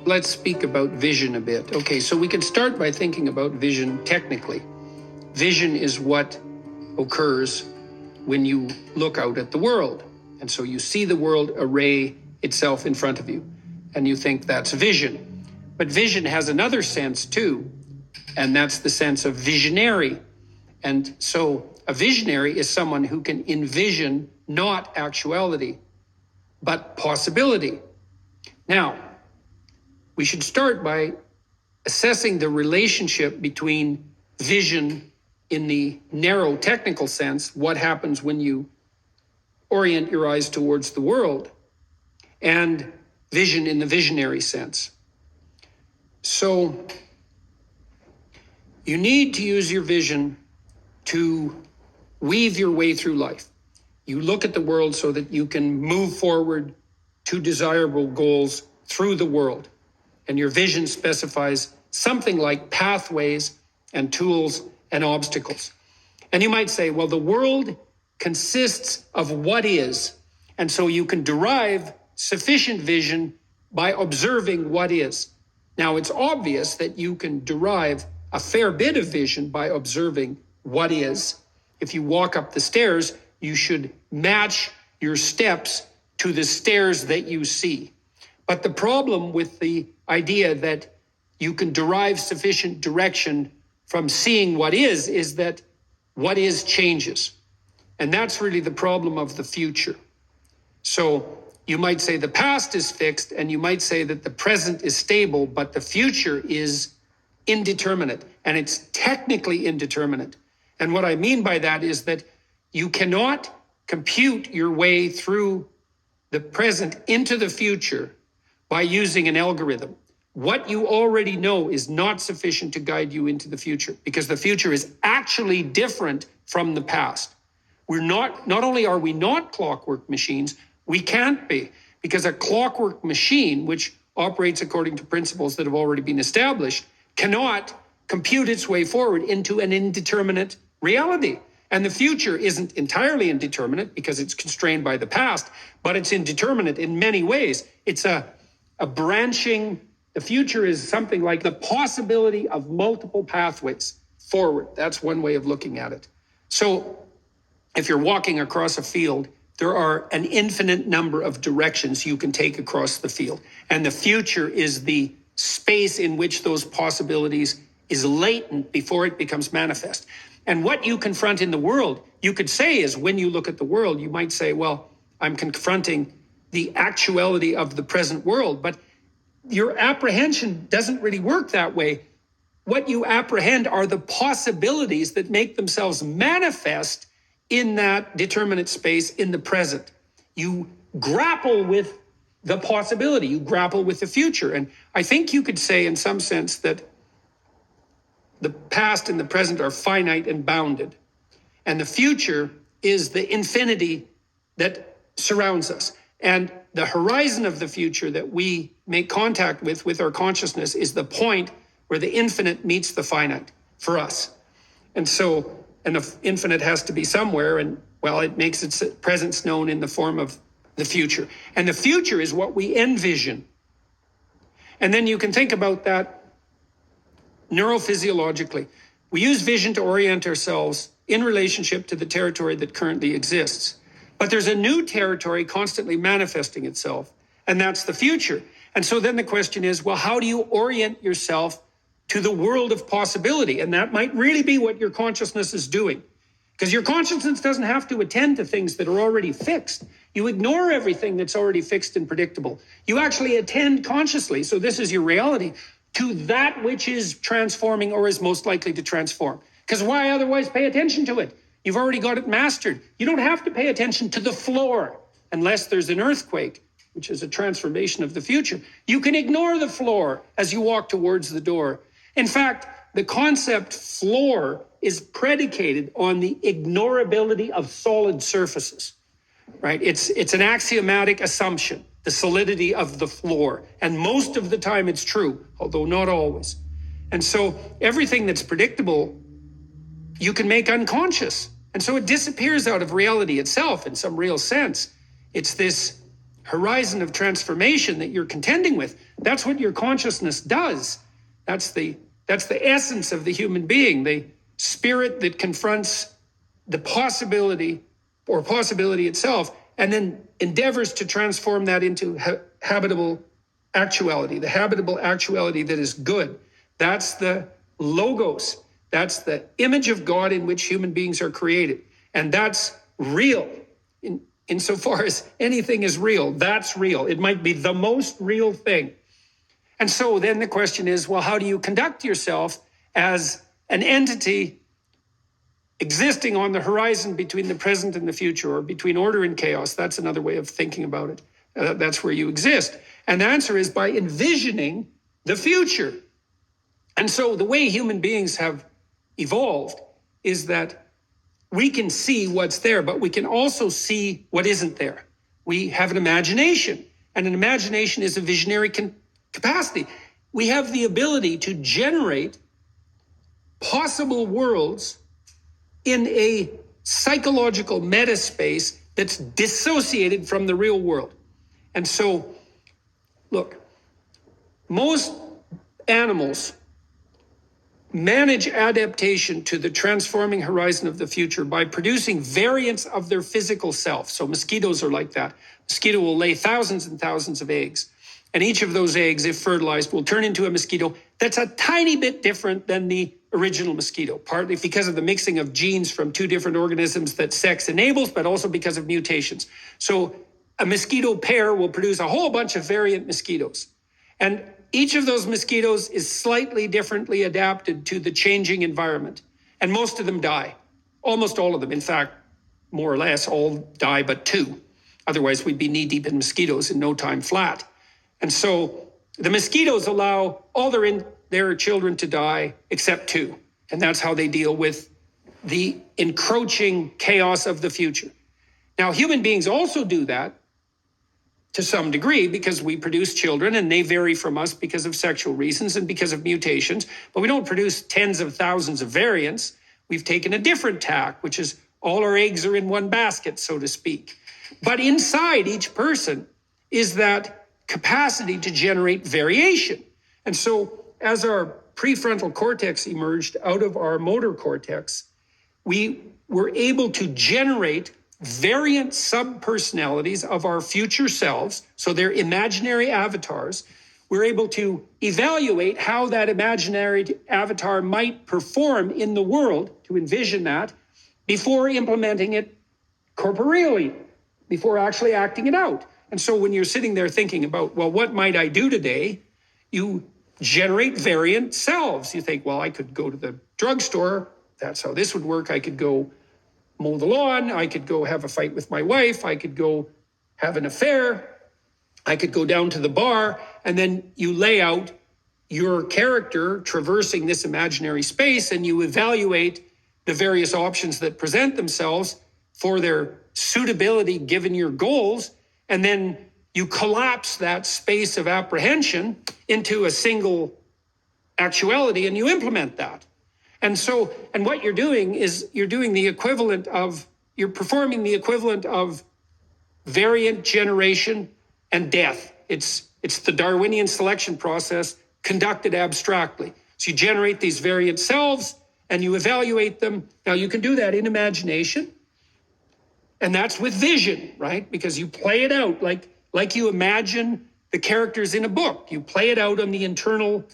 let's speak about vision a bit. Okay, so we can start by thinking about vision technically. Vision is what occurs when you look out at the world. And so you see the world array itself in front of you, and you think that's vision. But vision has another sense too, and that's the sense of visionary. And so a visionary is someone who can envision not actuality, but possibility. Now, we should start by assessing the relationship between vision in the narrow technical sense, what happens when you orient your eyes towards the world, and vision in the visionary sense. So you need to use your vision to weave your way through life. You look at the world so that you can move forward to desirable goals through the world. And your vision specifies something like pathways and tools and obstacles. And you might say, well, the world consists of what is. And so you can derive sufficient vision by observing what is. Now, it's obvious that you can derive a fair bit of vision by observing what is. If you walk up the stairs, you should match your steps to the stairs that you see. But the problem with the idea that you can derive sufficient direction from seeing what is that what is changes. And that's really the problem of the future. So you might say the past is fixed, and you might say that the present is stable, but the future is indeterminate, and it's technically indeterminate. And what I mean by that is that you cannot compute your way through the present into the future by using an algorithm. What you already know is not sufficient to guide you into the future, because the future is actually different from the past. Not only are we not clockwork machines, we can't be, because a clockwork machine, which operates according to principles that have already been established, cannot compute its way forward into an indeterminate reality. And the future isn't entirely indeterminate because it's constrained by the past, but it's indeterminate in many ways. It's a branching. The future is something like the possibility of multiple pathways forward. That's one way of looking at it. So if you're walking across a field, there are an infinite number of directions you can take across the field. And the future is the space in which those possibilities is latent before it becomes manifest. And what you confront in the world, you could say is, when you look at the world, you might say, well, I'm confronting the actuality of the present world, but your apprehension doesn't really work that way. What you apprehend are the possibilities that make themselves manifest in that determinate space in the present. You grapple with the possibility, you grapple with the future. And I think you could say in some sense that the past and the present are finite and bounded, and the future is the infinity that surrounds us. And the horizon of the future that we make contact with our consciousness is the point where the infinite meets the finite for us. And the infinite has to be somewhere, and well, it makes its presence known in the form of the future. And the future is what we envision. And then you can think about that neurophysiologically. We use vision to orient ourselves in relationship to the territory that currently exists. But there's a new territory constantly manifesting itself, and that's the future. And so then the question is, well, how do you orient yourself to the world of possibility? And that might really be what your consciousness is doing, because your consciousness doesn't have to attend to things that are already fixed. You ignore everything that's already fixed and predictable. You actually attend consciously, so this is your reality, to that which is transforming or is most likely to transform. Because why otherwise pay attention to it? You've already got it mastered. You don't have to pay attention to the floor unless there's an earthquake, which is a transformation of the future. You can ignore the floor as you walk towards the door. In fact, the concept floor is predicated on the ignorability of solid surfaces, right? It's an axiomatic assumption, the solidity of the floor. And most of the time it's true, although not always. And so everything that's predictable, you can make unconscious. And so it disappears out of reality itself in some real sense. It's this horizon of transformation that you're contending with. That's what your consciousness does. That's the essence of the human being, the spirit that confronts the possibility or possibility itself, and then endeavors to transform that into habitable actuality, the habitable actuality that is good. That's the logos. That's the image of God in which human beings are created. And that's real. Insofar as anything is real, that's real. It might be the most real thing. And so then the question is, well, how do you conduct yourself as an entity existing on the horizon between the present and the future, or between order and chaos? That's another way of thinking about it. That's where you exist. And the answer is by envisioning the future. And so the way human beings have evolved is that we can see what's there, but we can also see what isn't there. We have an imagination, and an imagination is a visionary capacity. We have the ability to generate possible worlds in a psychological metaspace that's dissociated from the real world. And so, look, most animals manage adaptation to the transforming horizon of the future by producing variants of their physical self. So mosquitoes are like that. Mosquito will lay thousands and thousands of eggs. And each of those eggs, if fertilized, will turn into a mosquito that's a tiny bit different than the original mosquito, partly because of the mixing of genes from two different organisms that sex enables, but also because of mutations. So a mosquito pair will produce a whole bunch of variant mosquitoes. And each of those mosquitoes is slightly differently adapted to the changing environment. And most of them die. Almost all of them. In fact, more or less all die but two. Otherwise, we'd be knee-deep in mosquitoes in no time flat. And so the mosquitoes allow all their children to die except two. And that's how they deal with the encroaching chaos of the future. Now, human beings also do that to some degree because we produce children and they vary from us because of sexual reasons and because of mutations, but we don't produce tens of thousands of variants. We've taken a different tack, which is all our eggs are in one basket, so to speak. But inside each person is that capacity to generate variation. And so as our prefrontal cortex emerged out of our motor cortex, we were able to generate variant subpersonalities of our future selves, so they're imaginary avatars. We're able to evaluate how that imaginary avatar might perform in the world, to envision that, before implementing it corporeally, before actually acting it out. And so when you're sitting there thinking about, well, what might I do today? You generate variant selves. You think, well, I could go to the drugstore. That's how this would work. I could go mow the lawn. I could go have a fight with my wife. I could go have an affair. I could go down to the bar. And then you lay out your character traversing this imaginary space, and you evaluate the various options that present themselves for their suitability given your goals. And then you collapse that space of apprehension into a single actuality, and you implement that. And so, and what you're doing is you're performing the equivalent of variant generation and death. It's the Darwinian selection process conducted abstractly. So you generate these variant selves and you evaluate them. Now you can do that in imagination, and that's with vision, right? Because you play it out like you imagine the characters in a book. You play it out on the internal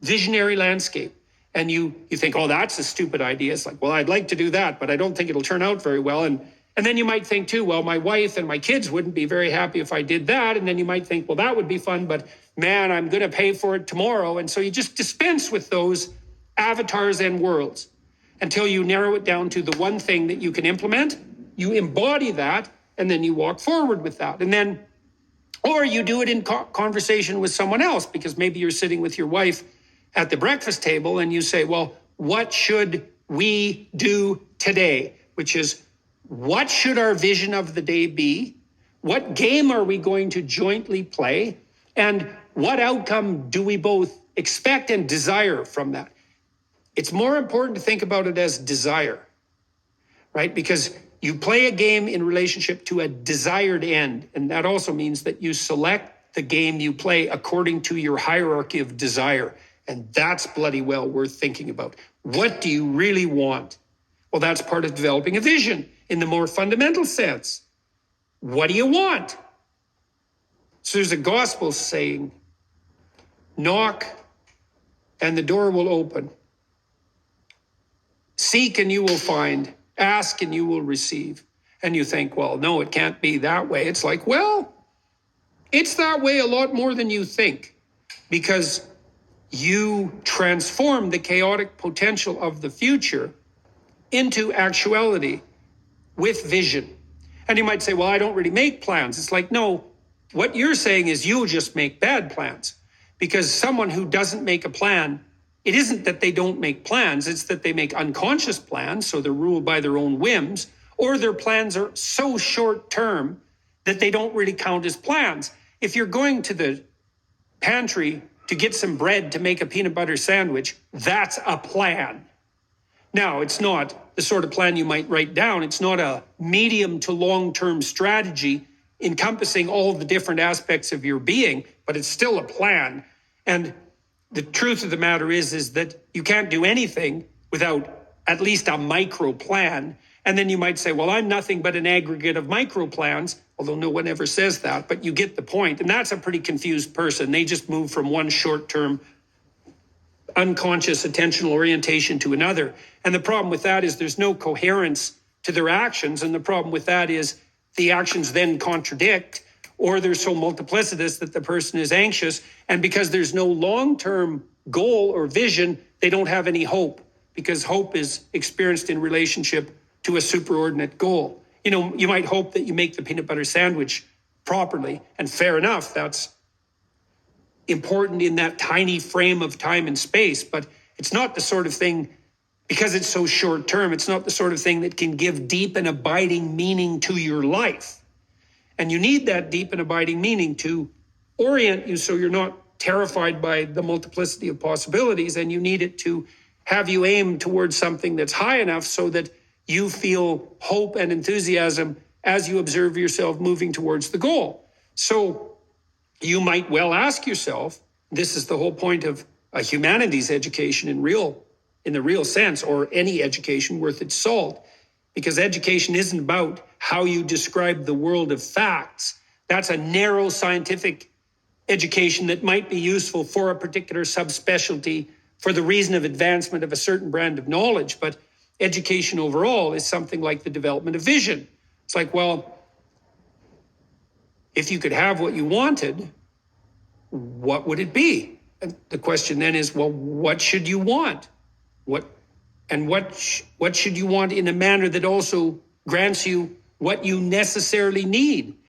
visionary landscape. And you think, oh, that's a stupid idea. It's like, well, I'd like to do that, but I don't think it'll turn out very well. And then you might think too, well, my wife and my kids wouldn't be very happy if I did that. And then you might think, well, that would be fun, but man, I'm going to pay for it tomorrow. And so you just dispense with those avatars and worlds until you narrow it down to the one thing that you can implement. You embody that, and then you walk forward with that. And then, or you do it in conversation with someone else, because maybe you're sitting with your wife at the breakfast table and you say, well, what should we do today? Which is, what should our vision of the day be? What game are we going to jointly play? And what outcome do we both expect and desire from that? It's more important to think about it as desire, right? Because You play a game in relationship to a desired end. And that also means that you select the game you play according to your hierarchy of desire. And that's bloody well worth thinking about. What do you really want? Well, that's part of developing a vision in the more fundamental sense. What do you want? So there's a gospel saying, knock and the door will open. Seek and you will find. Ask and you will receive. And you think, well, no, it can't be that way. It's like, well, it's that way a lot more than you think, because you transform the chaotic potential of the future into actuality with vision. And you might say, well, I don't really make plans. It's like, no, what you're saying is you just make bad plans, because someone who doesn't make a plan, it isn't that they don't make plans, it's that they make unconscious plans, so they're ruled by their own whims, or their plans are so short term that they don't really count as plans. If you're going to the pantry to get some bread to make a peanut butter sandwich, that's a plan. Now, it's not the sort of plan you might write down. It's not a medium to long-term strategy encompassing all the different aspects of your being, but it's still a plan. And the truth of the matter is that you can't do anything without at least a micro plan. And then you might say, well, I'm nothing but an aggregate of micro plans, although no one ever says that, but you get the point. And that's a pretty confused person. They just move from one short-term unconscious attentional orientation to another. And the problem with that is there's no coherence to their actions. And the problem with that is the actions then contradict, or they're so multiplicitous that the person is anxious. And because there's no long-term goal or vision, they don't have any hope, because hope is experienced in relationship to a superordinate goal. You know, you might hope that you make the peanut butter sandwich properly, and fair enough, that's important in that tiny frame of time and space, but it's not the sort of thing, because it's so short term, it's not the sort of thing that can give deep and abiding meaning to your life. And you need that deep and abiding meaning to orient you so you're not terrified by the multiplicity of possibilities, and you need it to have you aim towards something that's high enough so that you feel hope and enthusiasm as you observe yourself moving towards the goal. So you might well ask yourself, this is the whole point of a humanities education in the real sense, or any education worth its salt, because education isn't about how you describe the world of facts. That's a narrow scientific education that might be useful for a particular subspecialty for the reason of advancement of a certain brand of knowledge. But education overall is something like the development of vision. It's like, well, if you could have what you wanted, what would it be? And the question then is, well, what should you want? What should you want in a manner that also grants you what you necessarily need?